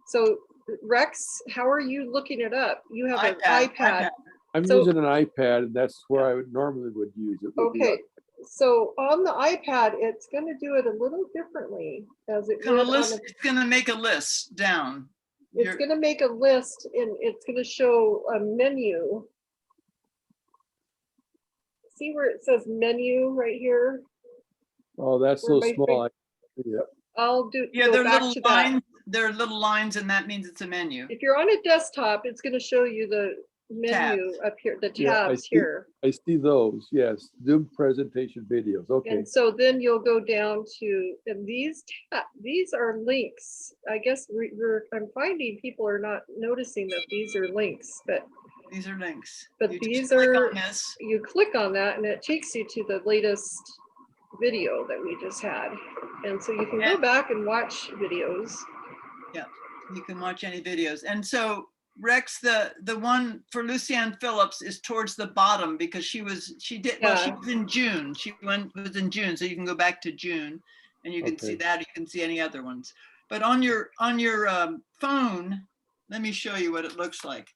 so Rex, how are you looking it up? You have an iPad. I'm So- using an iPad, and that's where I normally would use it. would be Okay, so on the iPad, it's gonna do it a little differently as it would on a, It's gonna make a list down. it's You're- gonna make a list and it's gonna show a menu. See where it says menu right here? Oh, that's where so my small. Yeah, I'll do, Yeah, go there are back little to that. lines. There are little lines, and that means it's a menu. If you're on a desktop, it's gonna show you the menu up here, the Yeah, I tabs see. here. I see those. Yes, Zoom presentation videos. Okay. And so then you'll go down to, and these are links. I guess I'm finding people are not noticing that these are links, but These are links. But You just these click are- on this. you click on that and it takes you to the latest video that we just had. And so you can go Yeah. back and watch videos. You can watch any videos. And so Rex, the one for Lucianne Phillips is towards the bottom because she was in June. Was in June. So you can go back to June and you can see Okay. that. You can see any other ones. But on your phone, let me show you what it looks like.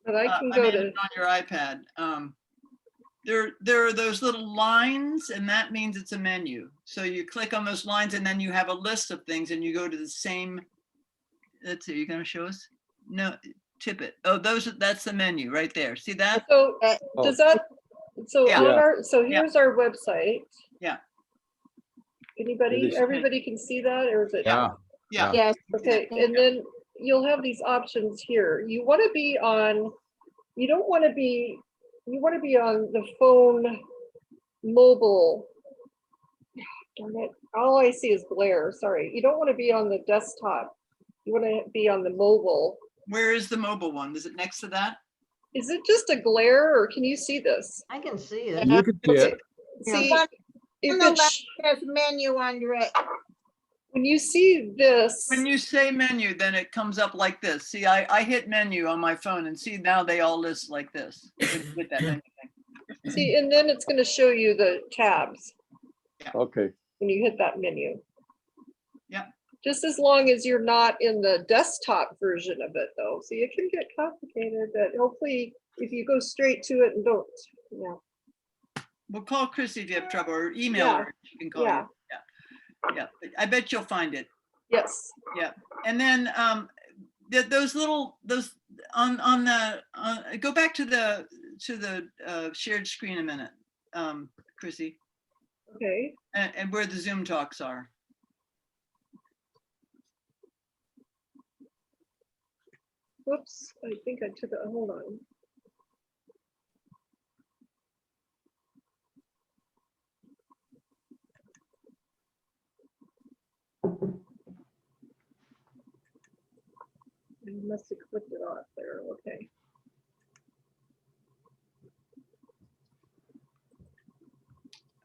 But I can I go mean, to, on your iPad. There are those little lines, and that means it's a menu. So you click on those lines, and then you have a list of things, and you go to the same. Let's see. You're going to show us? No, tip it. Oh, that's the menu right there. See that? so Oh, does that, so Yeah. on Yeah. our, so Yeah. here's our website. Yeah. Anybody, It is- everybody can see that, or is it? Yeah. Yeah. Yes. Okay, and then you'll have these options here. You want to be on, you don't want to be, you want to be on the phone mobile. Darn it, all I see is glare, sorry. You don't want to be on the desktop. You want to be on the mobile. Where is the mobile one? Is it next to that? Is it just a glare or can you see this? I can see it. You can see Okay, it. see, But if on the it's, left, there's menu under it. when you see this, When you say menu, then it comes up like this. See, I hit menu on my phone and see now they all list like this. With that menu thing. see, and then it's going to show you the tabs Okay. when you hit that menu. Yeah. Just as long as you're not in the desktop version of it though. So it can get complicated, but hopefully if you go straight to it and don't, yeah. We'll call Chrissy if you have trouble or email Yeah. her. She can call Yeah. you. Yeah. But I bet you'll find it. Yes, And then those on the go back to the shared screen a minute, Chrissy, okay. and where the Zoom talks are. Whoops, I think I took it, hold on. I must have clicked it off there, okay.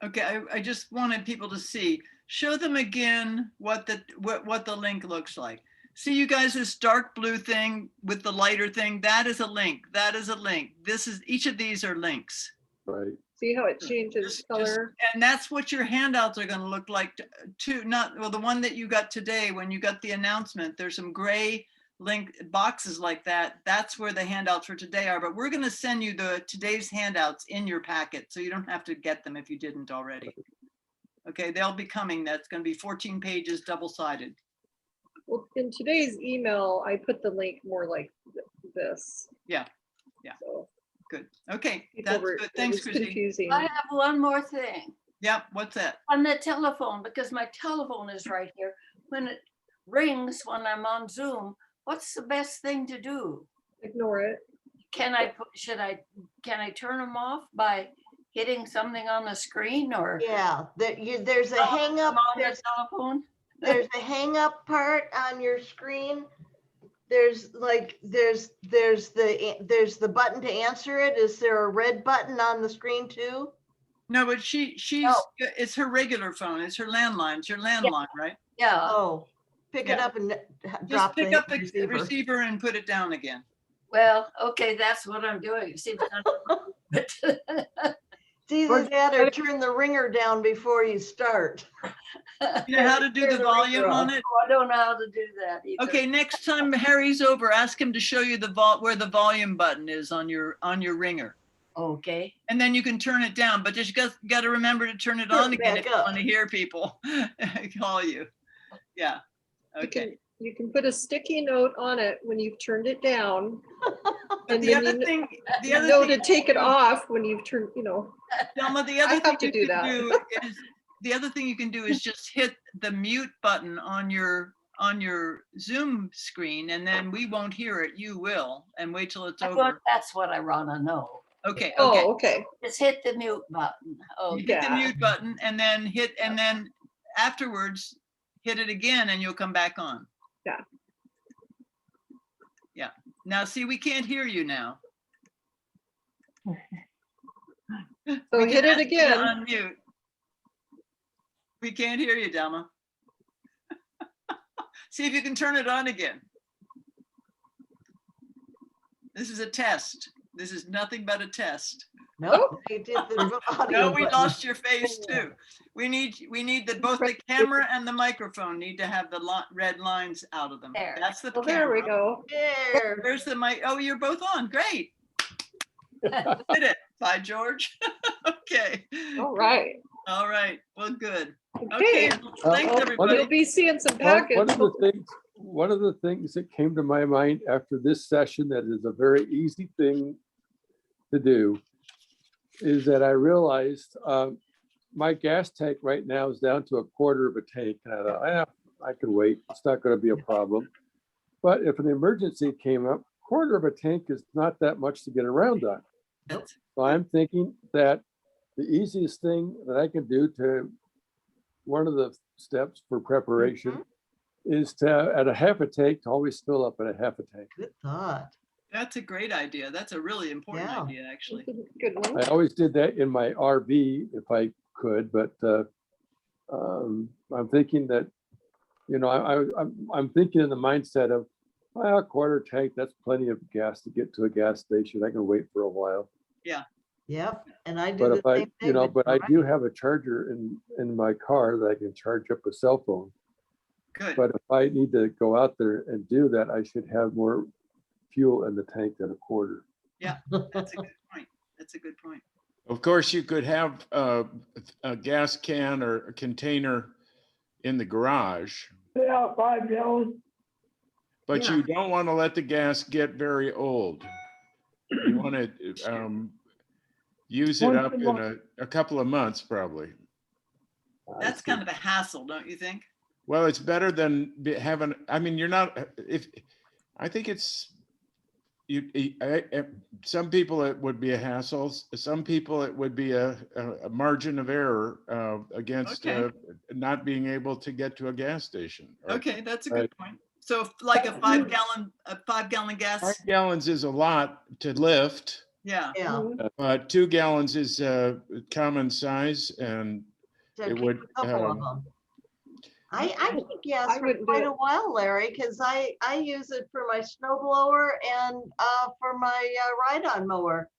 Okay, I just wanted people to see. Show them again what the link looks like. See, you guys, this dark blue thing with the lighter thing, that is a link. That is a link. This is, each of these are links. Right. See how it changes color? And that's what your handouts are going to look like too. Not, well, the one that you got today, when you got the announcement, there's some gray link boxes like that. That's where the handouts for today are, but we're going to send you the today's handouts in your packet, so you don't have to get them if you didn't already. Okay, they'll be coming. That's going to be 14 pages, double-sided. Well, in today's email, I put the link more like this. Yeah, yeah. So Good. Okay, people that's were, good. it Thanks, was Christine. confusing. I have one more thing. Yep, what's that? On the telephone, because my telephone is right here. When it rings when I'm on Zoom, what's the best thing to do? Ignore it. Can I turn them off by hitting something on the screen or? Yeah, there's a hang up, on the telephone? there's a hang up part on your screen. There's the button to answer it. Is there a red button on the screen too? No, but she's, Oh. it's her regular phone. It's her landline. It's your landline, right? Yeah, Oh, pick it Yeah. up and Just drop pick the up the receiver. receiver and put it down again. well, okay, that's what I'm doing. See, but It's either that or turn the ringer down before you start. You know how to do Turn the the volume ringer on off. it? I don't know how to do that either. Okay, next time Harry's over, ask him to show you the where the volume button is on your ringer. Okay. And then you can turn it down, but just got to remember to turn it Turn on it again back if you up. want to hear people call you. Yeah. Okay. You can put a sticky note on it when you've turned it down. But And the then other thing, You know to take it off when you've turned, you know. Selma, the I other have thing to you do can that. do is the other thing you can do is just hit the mute button on your Zoom screen, and then we won't hear it. You will, and wait till it's over. That's what I want to know. Okay. Okay. Oh, okay. Just hit the mute button. You Okay. hit the Yeah. mute button and then afterwards hit it again and you'll come back on. Yeah. Yeah. Now see, we can't hear you now. So We hit can it ask you to again. Unmute. We can't hear you, Delma. See if you can turn it on again. This is a test. This is nothing but a test. No, you did the audio No, we button. lost your face too. We need both the camera and the microphone need to have the red lines out of them. There. That's the Well, there we camera. go. There. Where's the mic? Oh, you're both on. Great. Did it. Bye, George. Okay. All right. All right. Well, good. Okay. Okay. Thanks, Well, everybody. We'll be seeing some One packets. one of the things that came to my mind after this session that is a very easy thing to do is that I realized my gas tank right now is down to a quarter of a tank. And I thought, I can wait. It's not going to be a problem. But if an emergency came up, quarter of a tank is not that much to get around on. That's- So I'm thinking that the easiest thing that I can do to one of the steps for preparation is to, at a half a tank, to always fill up at a half a tank. Good thought. That's a great idea. That's a really important Yeah. idea, actually. Good one. I always did that in my RV if I could, but I'm thinking that, you know, I'm thinking in the mindset of, well, a quarter tank, that's plenty of gas to get to a gas station. I can wait for a while. Yep, and I do But the if I, same thing. you know, but I you're do right. have a charger in my car that I can charge up a cell phone. Good. But if I need to go out there and do that, I should have more fuel in the tank than a quarter. That's a good point. That's a good point. Of course, you could have a gas can or a container in the garage, Yeah, 5 gallons. but Yeah. you don't want to let the gas get very old. You want to use it up in a couple of months, probably. That's kind of a hassle, don't you think? Well, it's better than having, I mean, you're not, I think it's, some people it would be a hassle. Some people it would be a margin of error against Okay. not being able to get to a gas station. Or Okay, that's a good point. So if like a 5 gallon gas. 5 gallons is a lot to lift, Yeah. Yeah. but 2 gallons is common size, and So it keep would, a couple of them. I keep gas I for wouldn't do quite it. a while, Larry, because I use it for my snow blower and for my ride-on mower.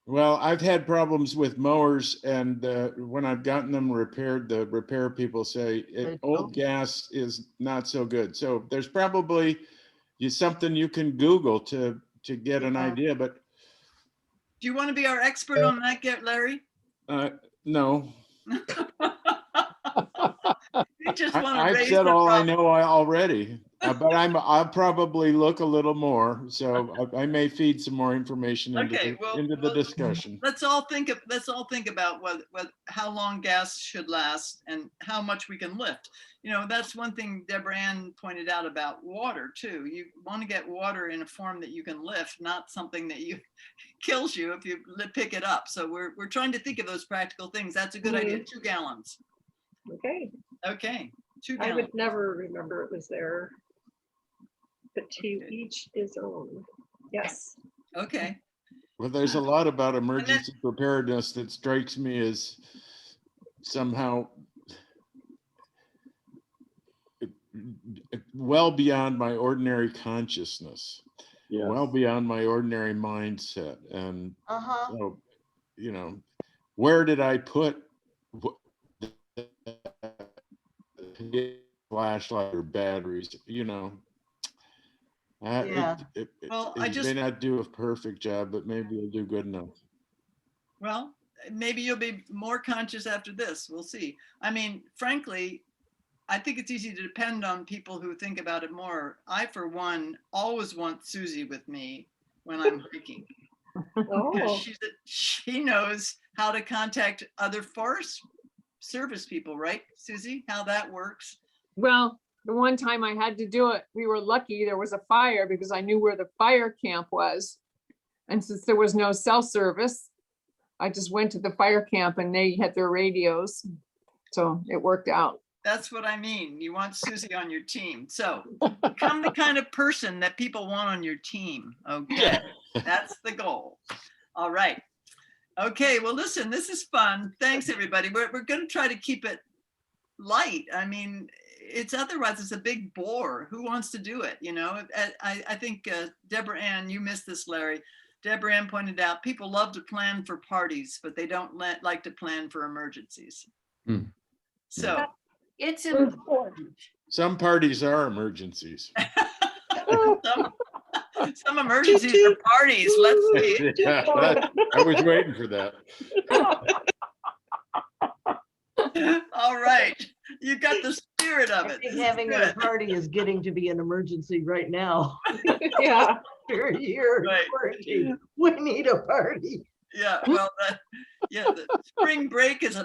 Well, I've had problems with mowers, and when I've gotten them repaired, the repair people say They old gas is not so good. So there's probably something you can Google to get an Yeah. idea, but Do you want to be our expert on that, Larry? no. You just want to I've raise said the all I problem. know already, but I'll probably look a little more. So I may feed some more information Okay, into the discussion. Let's all think about how long gas should last and how much we can lift. You know, that's one thing Deborah Ann pointed out about water too. You want to get water in a form that you can lift, not something that you kills you if you pick it up. So we're trying to think of those practical things. That's a good idea. 2 gallons. Okay, Okay, 2 I gallons. would never remember it was there. But to Okay. each his own. Yes. Okay. Well, there's a lot about emergency preparedness that strikes me as somehow well beyond my ordinary consciousness, Yes. well beyond my ordinary mindset. And Uh-huh. so, you know, where did I put flashlight or batteries? You know, Yeah. Well, I it just- may not do a perfect job, but maybe it'll do good enough. Well, maybe you'll be more conscious after this. We'll see. I mean, frankly, I think it's easy to depend on people who think about it more. I, for one, always want Susie with me when I'm hiking. Oh, She knows how to contact other Forest Service people, right, Susie? How that works? well, the one time I had to do it, we were lucky there was a fire because I knew where the fire camp was. And since there was no cell service, I just went to the fire camp and they had their radios. So it worked out. That's what I mean. You want Susie on your team. So become the kind of person that people want on your team. Okay. That's the goal. All right. Okay. Well, listen, this is fun. Thanks, everybody. We're going to try to keep it light. I mean, otherwise it's a big bore. Who wants to do it? You know, I think Deborah Ann, you missed this, Larry. Deborah Ann pointed out people love to plan for parties, but they don't like to plan for emergencies. Hmm. So It's important. Some parties are emergencies. some emergencies are parties. Let's see. Yeah, I was waiting for that. All right. You got the spirit of I it. think This is having a good. party is getting to be an emergency right now. Yeah. We're here in Right. quarantine. We need a party. Yeah, well, the spring break is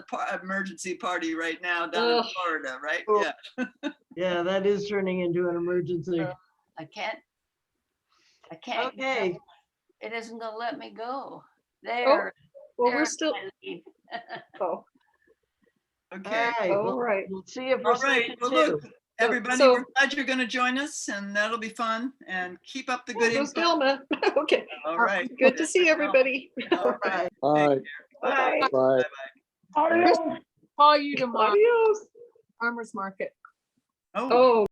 emergency party right now down in Ugh. Florida, right? Oh. Yeah. Yeah, that is turning into an emergency. I can't. Okay. It isn't gonna let me go. There. Well, we're there's still, my leave. oh, Okay. All right. all Well, right. we'll see if All we're right. second Well, too. look, everybody, so- we're glad you're going to join us, and that'll be fun. And keep up the good Go info. Stillman. Okay. All right. Good to see everybody. All right. All right. Bye. Bye. Adios. Call you tomorrow, Adios. farmer's market. Oh. Oh.